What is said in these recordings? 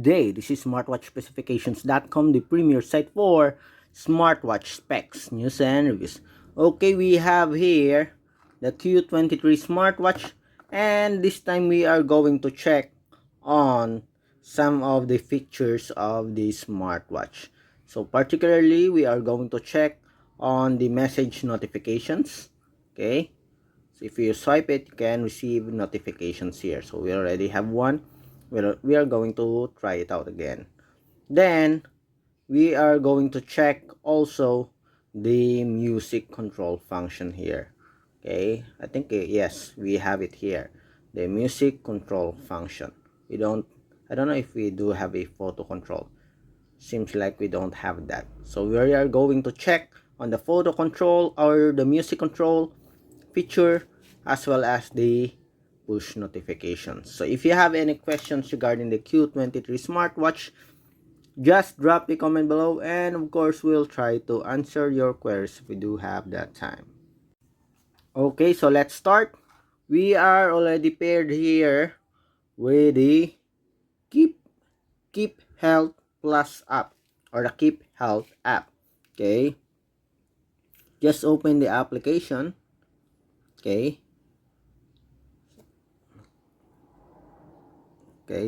day. This is smartwatchspecifications.com, the premier site for smartwatch specs, news, and reviews. Okay, we have here the Q23 smartwatch, and this time we are going to check on some of the features of the smartwatch. So particularly, we are going to check on the message notifications. Okay, so if you swipe it, you can receive notifications here. So we already have one. We are going to try it out again. Then we are going to check also the music control function here. Okay, I think yes, we have it here, the music control function. I don't know if we do have a photo control. Seems like we don't have that. So we are going to check on the photo control or the music control feature, as well as the push notifications. So if you have any questions regarding the Q23 smartwatch, just drop a comment below, and of course we'll try to answer your queries if we do have that time. Okay, so let's start. We are already paired here with the keep keep health plus app, or the keep health app. Okay, just open the application. Okay,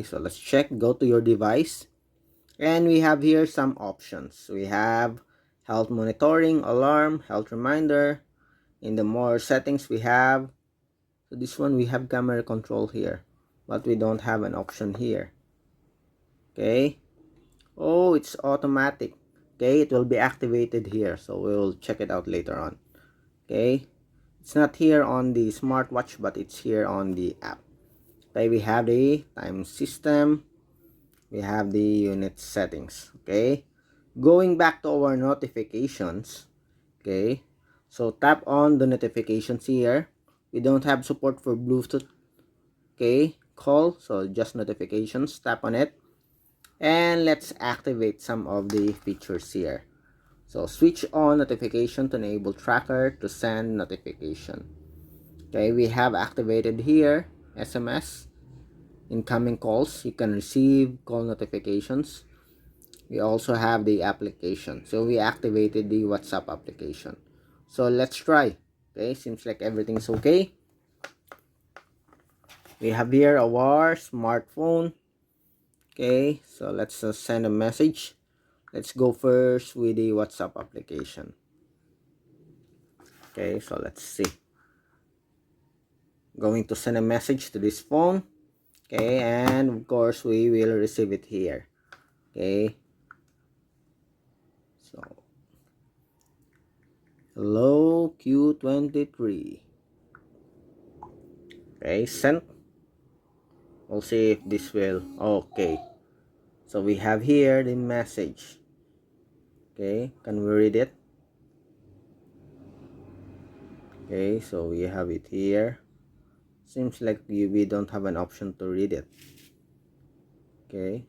so let's check. Go to your device, and we have here some options. We have health monitoring, alarm, health reminder. In the more settings, we have, so this one we have camera control here, but we don't have an option here. Okay, oh, it's automatic. Okay, it will be activated here, so we'll check it out later on. Okay, it's not here on the smartwatch, but it's here on the app. Okay, we have the time system, we have the unit settings. Okay, going back to our notifications. Okay, so tap on the notifications here. We don't have support for Bluetooth. Okay, call, so just notifications. Tap on it, and let's activate some of the features here. So switch on notification to enable tracker to send notification. Okay, we have activated here SMS, incoming calls. You can receive call notifications. We also have the application, so we activated the WhatsApp application. So let's try. Okay, seems like everything's okay. We have here our smartphone. Okay, so let's send a message. Let's go first with the WhatsApp application. Okay, so let's see. Going to send a message to this phone. Okay, and of course we will receive it here. Okay, so hello Q23. Okay, sent. We'll see if this will. Okay, so we have here the message. Okay, can we read it? Okay, so we have it here. Seems like we don't have an option to read it. Okay,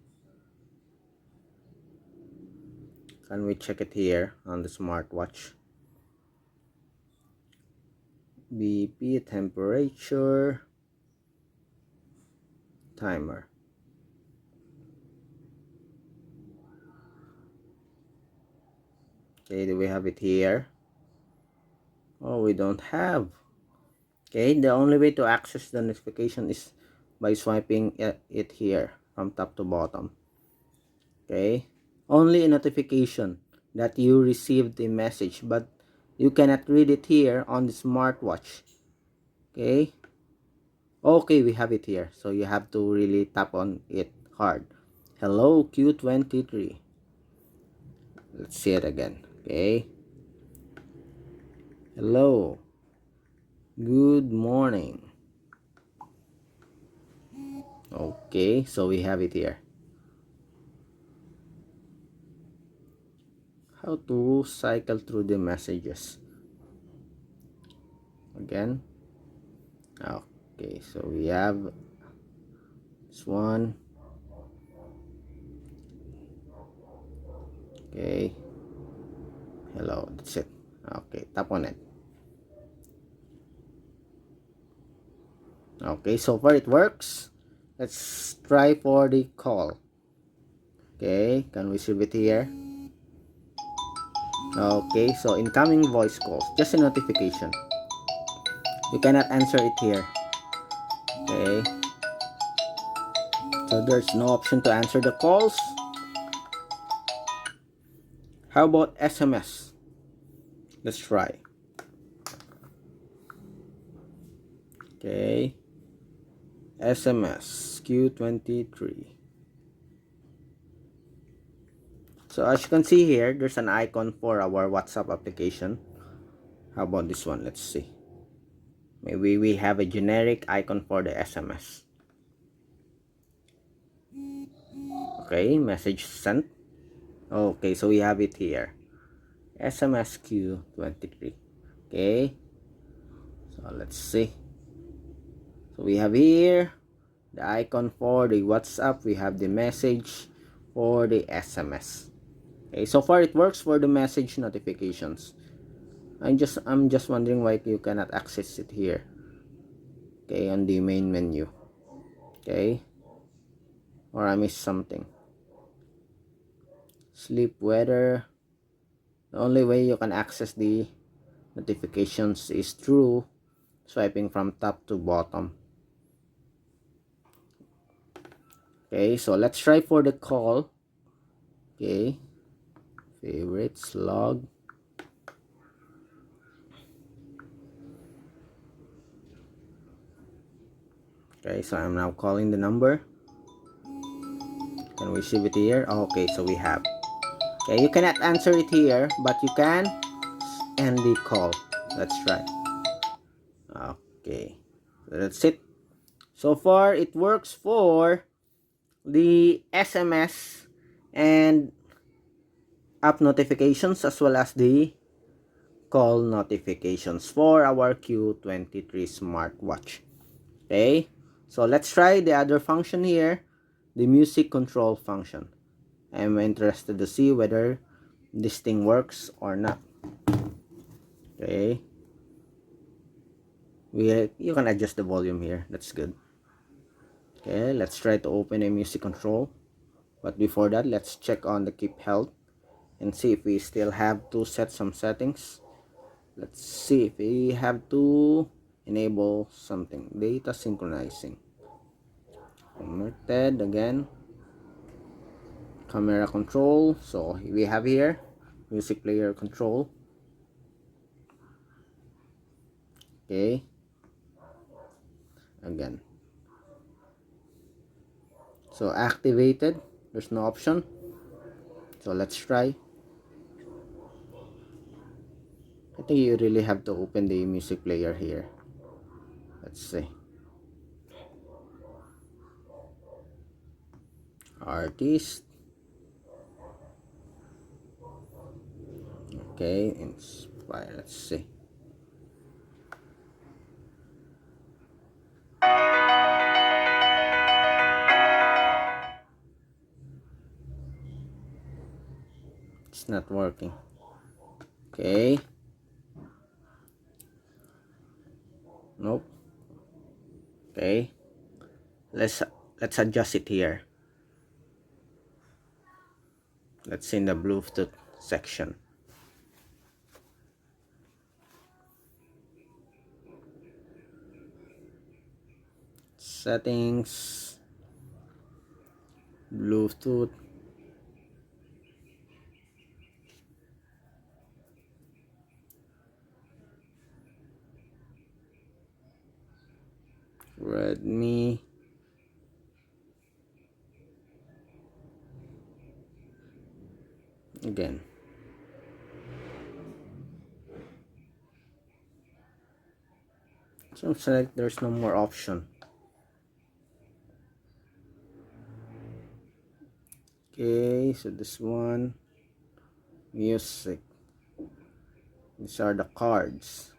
can we check it here on the smartwatch? BP, temperature, timer. Okay, do we have it here? Oh, we don't have. Okay, the only way to access the notification is by swiping it here from top to bottom. Okay, only a notification that you received the message, but you cannot read it here on the smartwatch. Okay, we have it here, so you have to really tap on it hard. Hello Q23. Let's see it again. Okay, hello, good morning. Okay, so we have it here. How to cycle through the messages again. Okay, so we have this one. Okay, hello, that's it. Okay, tap on it. Okay, so far it works. Let's try for the call. Okay, can we receive it here? Okay, so incoming voice calls, just a notification. You cannot answer it here. Okay, so there's no option to answer the calls. How about SMS? Let's try. Okay, SMS Q23. So as you can see here, there's an icon for our WhatsApp application. How about this one? Let's see. Maybe we have a generic icon for the SMS. Okay, message sent. Okay, so we have it here. SMS Q23. Okay, so let's see. So we have here the icon for the WhatsApp. We have the message for the SMS. Okay, so far it works for the message notifications. I'm just wondering why you cannot access it here. Okay, on the main menu. Okay, or I missed something. Sleep weather. The only way you can access the notifications is through swiping from top to bottom. Okay, so let's try for the call. Okay, favorites, log. Okay, so I'm now calling the number. Can we receive it here? Okay, so we have. Okay, you cannot answer it here, but you can end the call. Let's try. Okay, so that's it. So far, it works for the SMS and app notifications as well as the call notifications for our Q23 smartwatch. Okay, so let's try the other function here, the music control function. I'm interested to see whether this thing works or not. Okay, you can adjust the volume here. That's good. Okay, let's try to open a music control, but before that, let's check on the keep health and see if we still have to set some settings. Let's see if we have to enable something. Data synchronizing. Connected again. Camera control. So we have here music player control. Okay. Again. So activated. There's no option. So let's try. I think you really have to open the music player here. Let's see. Artist. Okay, inspire. Let's see. It's not working. Okay. Nope. Okay. Let's adjust it here. Let's in the Bluetooth section. Settings, Bluetooth. Redmi. Again. So select, there's no more option. Okay, so this one, music. These are the cards.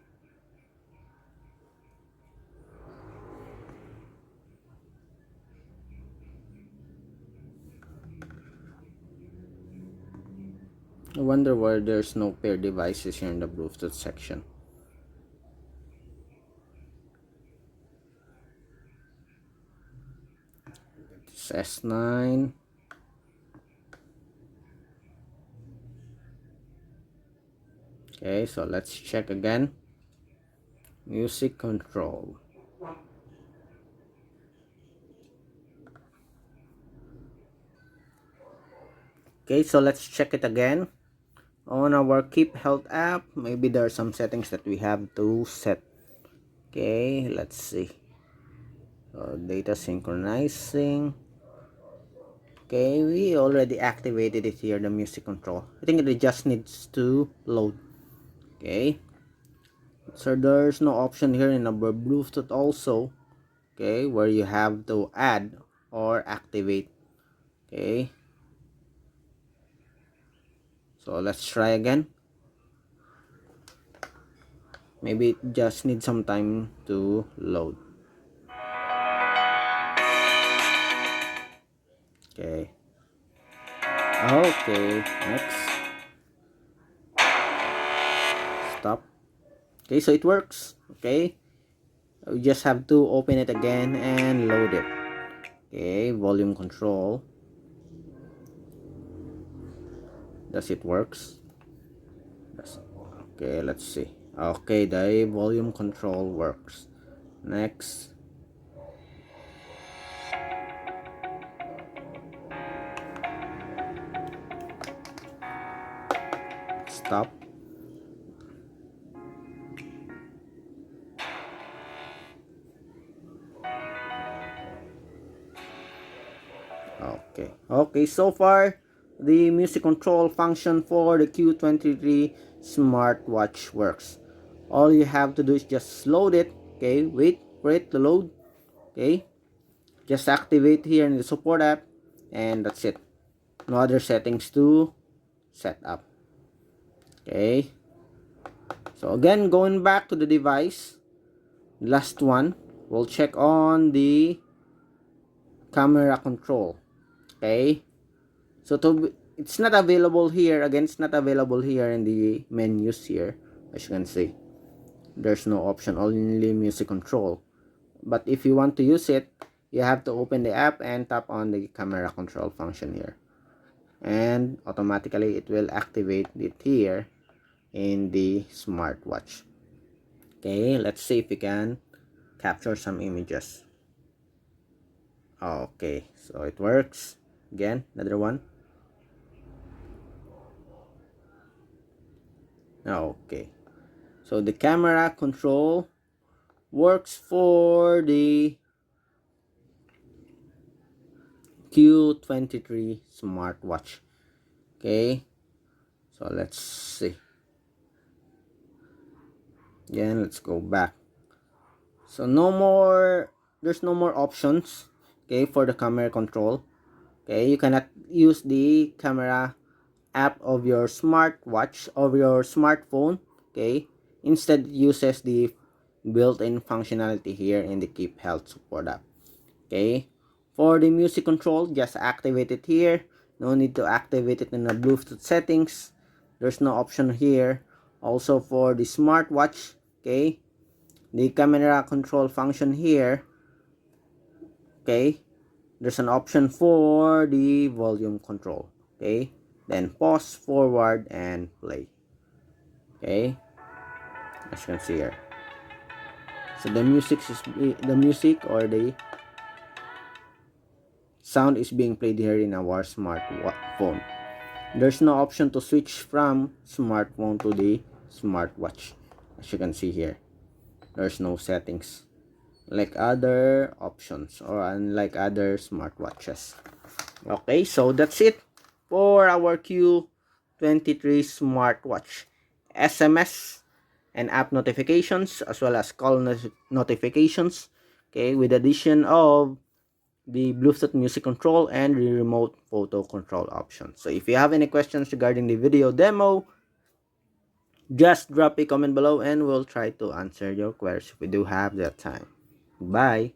I wonder why there's no pair devices here in the Bluetooth section. It's S9. Okay, so let's check again. Music control. Okay, so let's check it again. On our Keep Health app, maybe there are some settings that we have to set. Okay, let's see. Data synchronizing. Okay, we already activated it here, the music control. I think it just needs to load. Okay, so there's no option here in our Bluetooth also. Okay, where you have to add or activate. Okay, so let's try again. Maybe it just needs some time to load. Okay. Okay, next. Stop. Okay, so it works. Okay, we just have to open it again and load it. Okay, volume control. Does it works? Okay, let's see. Okay, the volume control works. Next. Stop. Okay, so far the music control function for the Q23 smartwatch works. All you have to do is just load it. Okay, wait for it to load. Okay, just activate here in the support app, and that's it. No other settings to set up. Okay, so again, going back to the device, last one, we'll check on the camera control. Okay, so it's not available here. Again, it's not available here in the menus here. As you can see, there's no option, only music control. But if you want to use it, you have to open the app and tap on the camera control function here, and automatically it will activate it here in the smartwatch. Okay, let's see if we can capture some images. Okay, so it works. Again, another one. Okay, so the camera control works for the Q23 smartwatch. Okay, so let's see. Again, let's go back. So there's no more options. Okay, for the camera control. Okay, you cannot use the camera app of your smartwatch or your smartphone. Okay, instead it uses the built-in functionality here in the Keep Health Support app. Okay, for the music control, just activate it here. No need to activate it in the Bluetooth settings. There's no option here. Also for the smartwatch, okay, the camera control function here. Okay, there's an option for the volume control. Okay, then pause, forward, and play. Okay, as you can see here, so the music or the sound is being played here in our smartphone. There's no option to switch from smartphone to the smartwatch. As you can see here, there's no settings like other options or unlike other smartwatches. Okay, so that's it for our Q23 smartwatch. SMS and app notifications as well as call notifications. Okay, with addition of the Bluetooth music control and the remote photo control option. So if you have any questions regarding the video demo, just drop a comment below and we'll try to answer your queries if we do have that time. Bye.